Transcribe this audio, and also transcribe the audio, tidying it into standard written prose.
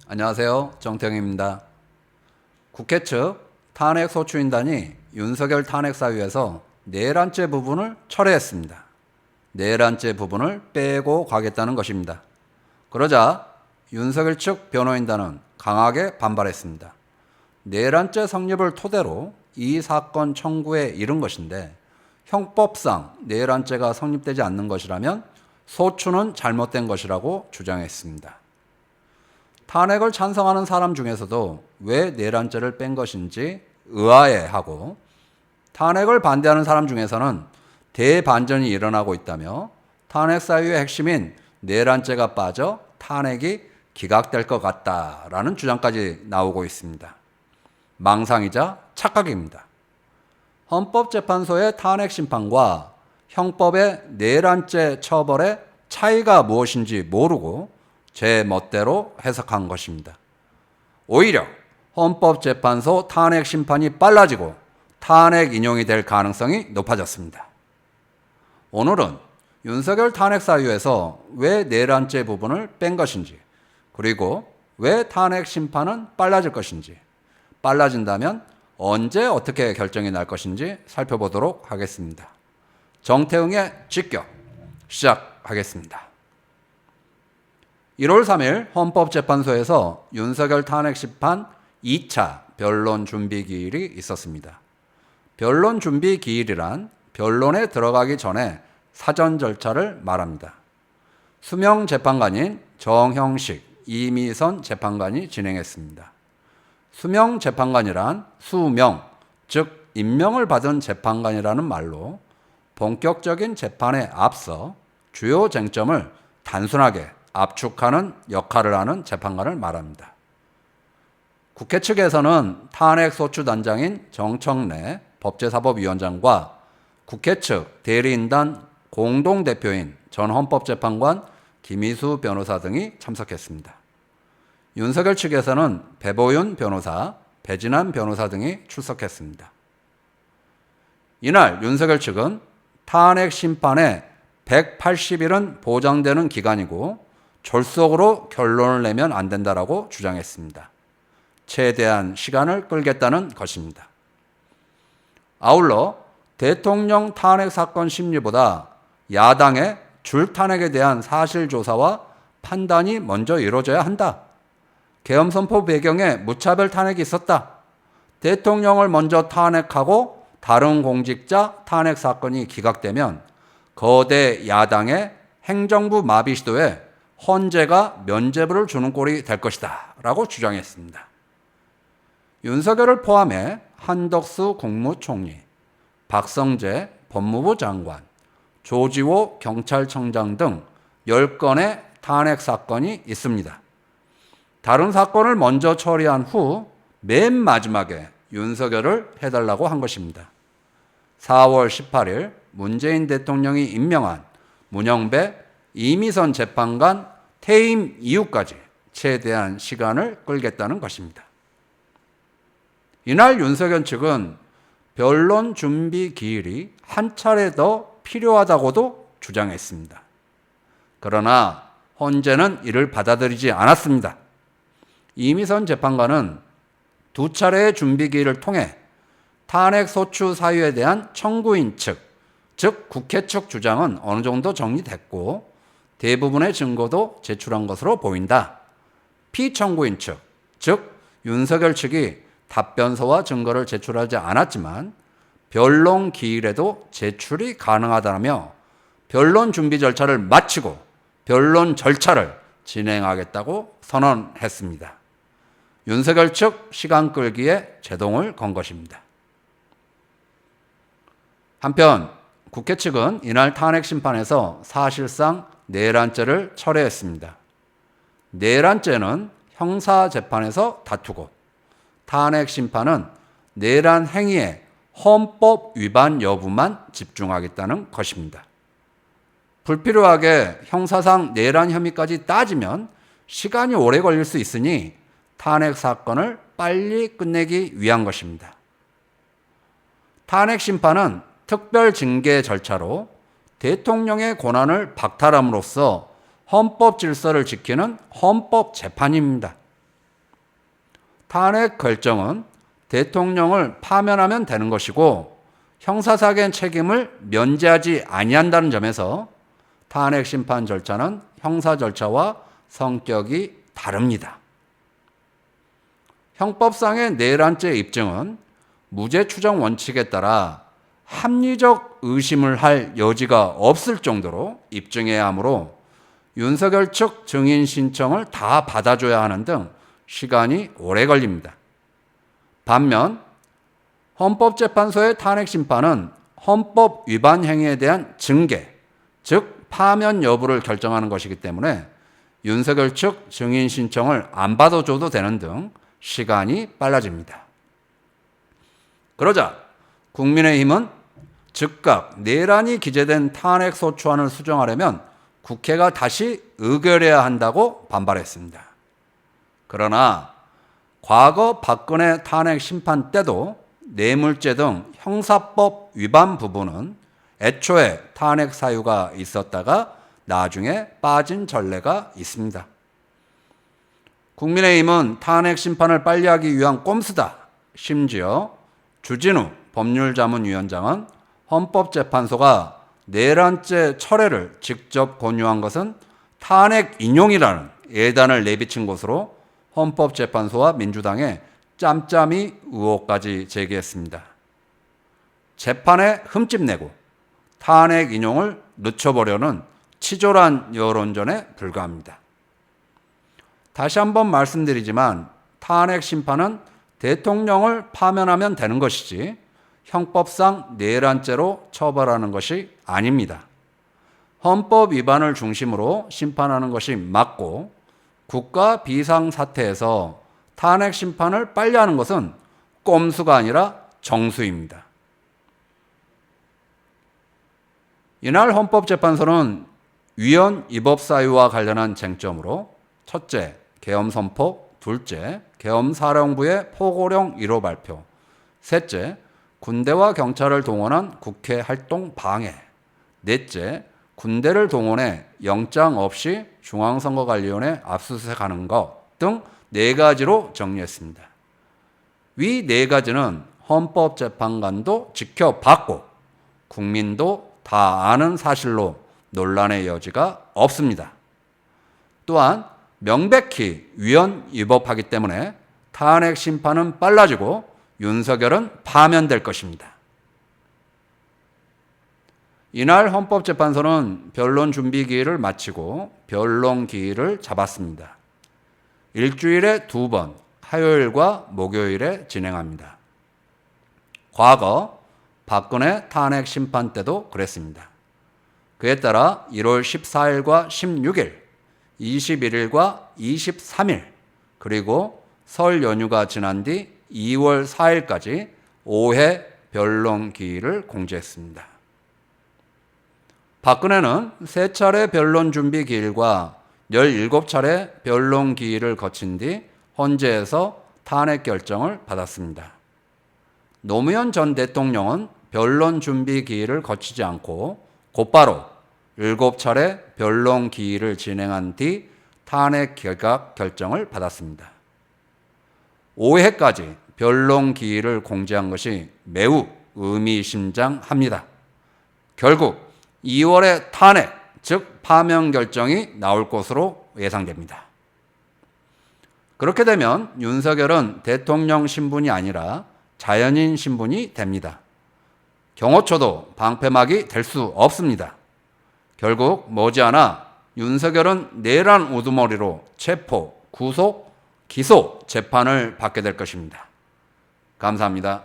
안녕하세요. 정태영입니다. 국회 측 탄핵소추인단이 윤석열 탄핵사유에서 내란죄 부분을 철회했습니다. 내란죄 부분을 빼고 가겠다는 것입니다. 그러자 윤석열 측 변호인단은 강하게 반발했습니다. 내란죄 성립을 토대로 이 사건 청구에 이른 것인데 형법상 내란죄가 성립되지 않는 것이라면 소추는 잘못된 것이라고 주장했습니다. 탄핵을 찬성하는 사람 중에서도 왜 내란죄를 뺀 것인지 의아해하고, 탄핵을 반대하는 사람 중에서는 대반전이 일어나고 있다며 탄핵 사유의 핵심인 내란죄가 빠져 탄핵이 기각될 것 같다라는 주장까지 나오고 있습니다. 망상이자 착각입니다. 헌법재판소의 탄핵 심판과 형법의 내란죄 처벌의 차이가 무엇인지 모르고 제 멋대로 해석한 것입니다. 오히려 헌법재판소 탄핵 심판이 빨라지고 탄핵 인용이 될 가능성이 높아졌습니다. 오늘은 윤석열 탄핵 사유에서 왜 내란죄 부분을 뺀 것인지, 그리고 왜 탄핵 심판은 빨라질 것인지, 빨라진다면 언제 어떻게 결정이 날 것인지 살펴보도록 하겠습니다. 정태웅의 직격 시작하겠습니다. 1월 3일 헌법재판소에서 윤석열 탄핵 심판 2차 변론 준비 기일이 있었습니다. 변론 준비 기일이란 변론에 들어가기 전에 사전 절차를 말합니다. 수명 재판관인 정형식, 이미선 재판관이 진행했습니다. 수명 재판관이란 수명, 즉 임명을 받은 재판관이라는 말로 본격적인 재판에 앞서 주요 쟁점을 단순하게 압축하는 역할을 하는 재판관을 말합니다. 국회 측에서는 탄핵소추단장인 정청래 법제사법위원장과 국회 측 대리인단 공동대표인 전 헌법재판관 김희수 변호사 등이 참석했습니다. 윤석열 측에서는 배보윤 변호사, 배진환 변호사 등이 출석했습니다. 이날 윤석열 측은 탄핵 심판에 180일은 보장되는 기간이고 졸속으로 결론을 내면 안 된다라고 주장했습니다. 최대한 시간을 끌겠다는 것입니다. 아울러 대통령 탄핵 사건 심리보다 야당의 줄탄핵에 대한 사실조사와 판단이 먼저 이루어져야 한다. 계엄선포 배경에 무차별 탄핵이 있었다. 대통령을 먼저 탄핵하고 다른 공직자 탄핵 사건이 기각되면 거대 야당의 행정부 마비 시도에 헌재가 면죄부를 주는 꼴이 될 것이다 라고 주장했습니다. 윤석열을 포함해 한덕수 국무총리, 박성재 법무부 장관, 조지호 경찰청장 등 10건의 탄핵 사건이 있습니다. 다른 사건을 먼저 처리한 후 맨 마지막에 윤석열을 해달라고 한 것입니다. 4월 18일 문재인 대통령이 임명한 문영배, 이미선 재판관 퇴임 이후까지 최대한 시간을 끌겠다는 것입니다. 이날 윤석열 측은 변론 준비 기일이 한 차례 더 필요하다고도 주장했습니다. 그러나 헌재는 이를 받아들이지 않았습니다. 이미선 재판관은 두 차례의 준비 기일을 통해 탄핵 소추 사유에 대한 청구인 측, 즉 국회 측 주장은 어느 정도 정리됐고 대부분의 증거도 제출한 것으로 보인다. 피청구인 측, 즉 윤석열 측이 답변서와 증거를 제출하지 않았지만 변론 기일에도 제출이 가능하다며 변론 준비 절차를 마치고 변론 절차를 진행하겠다고 선언했습니다. 윤석열 측 시간 끌기에 제동을 건 것입니다. 한편 국회 측은 이날 탄핵 심판에서 사실상 내란죄를 철회했습니다. 내란죄는 형사재판에서 다투고 탄핵 심판은 내란 행위의 헌법 위반 여부만 집중하겠다는 것입니다. 불필요하게 형사상 내란 혐의까지 따지면 시간이 오래 걸릴 수 있으니 탄핵 사건을 빨리 끝내기 위한 것입니다. 탄핵 심판은 특별 징계 절차로 대통령의 권한을 박탈함으로써 헌법 질서를 지키는 헌법 재판입니다. 탄핵 결정은 대통령을 파면하면 되는 것이고 형사사기의 책임을 면제하지 아니한다는 점에서 탄핵 심판 절차는 형사 절차와 성격이 다릅니다. 형법상의 내란죄 입증은 무죄 추정 원칙에 따라 합리적 의심을 할 여지가 없을 정도로 입증해야 하므로 윤석열 측 증인 신청을 다 받아줘야 하는 등 시간이 오래 걸립니다. 반면 헌법재판소의 탄핵 심판은 헌법 위반 행위에 대한 징계, 즉 파면 여부를 결정하는 것이기 때문에 윤석열 측 증인 신청을 안 받아줘도 되는 등 시간이 빨라집니다. 그러자 국민의힘은 즉각 내란이 기재된 탄핵소추안을 수정하려면 국회가 다시 의결해야 한다고 반발했습니다. 그러나 과거 박근혜 탄핵 심판 때도 뇌물죄 등 형사법 위반 부분은 애초에 탄핵 사유가 있었다가 나중에 빠진 전례가 있습니다. 국민의힘은 탄핵 심판을 빨리하기 위한 꼼수다. 심지어 주진우 법률자문위원장은 헌법재판소가 내란죄 철회를 직접 권유한 것은 탄핵 인용이라는 예단을 내비친 것으로 헌법재판소와 민주당에 짬짬이 의혹까지 제기했습니다. 재판에 흠집 내고 탄핵 인용을 늦춰보려는 치졸한 여론전에 불과합니다. 다시 한번 말씀드리지만 탄핵 심판은 대통령을 파면하면 되는 것이지 형법상 내란죄로 처벌하는 것이 아닙니다. 헌법 위반을 중심으로 심판하는 것이 맞고 국가 비상사태에서 탄핵 심판을 빨리 하는 것은 꼼수가 아니라 정수입니다. 이날 헌법재판소는 위헌 위법 사유와 관련한 쟁점으로 첫째, 계엄 선포, 둘째, 계엄 사령부의 포고령 1호 발표, 셋째, 군대와 경찰을 동원한 국회 활동 방해, 넷째, 군대를 동원해 영장 없이 중앙선거관리위원회 압수수색하는 것 등 4가지로 정리했습니다. 위 4가지는 헌법재판관도 지켜봤고 국민도 다 아는 사실로 논란의 여지가 없습니다. 또한 명백히 위헌 위법하기 때문에 탄핵 심판은 빨라지고 윤석열은 파면될 것입니다. 이날 헌법재판소는 변론 준비 기일을 마치고 변론 기일을 잡았습니다. 일주일에 2번, 화요일과 목요일에 진행합니다. 과거 박근혜 탄핵 심판 때도 그랬습니다. 그에 따라 1월 14일과 16일, 21일과 23일, 그리고 설 연휴가 지난 뒤 2월 4일까지 5회 변론 기일을 공지했습니다. 박근혜는 3차례 변론 준비 기일과 17차례 변론 기일을 거친 뒤 헌재에서 탄핵 결정을 받았습니다. 노무현 전 대통령은 변론 준비 기일을 거치지 않고 곧바로 7차례 변론 기일을 진행한 뒤 탄핵 결각 결정을 받았습니다. 5회까지 변론 기일을 공지한 것이 매우 의미심장합니다. 결국 2월에 탄핵, 즉 파면 결정이 나올 것으로 예상됩니다. 그렇게 되면 윤석열은 대통령 신분이 아니라 자연인 신분이 됩니다. 경호처도 방패막이 될 수 없습니다. 결국 머지않아 윤석열은 내란 우두머리로 체포, 구속, 기소, 재판을 받게 될 것입니다. 감사합니다.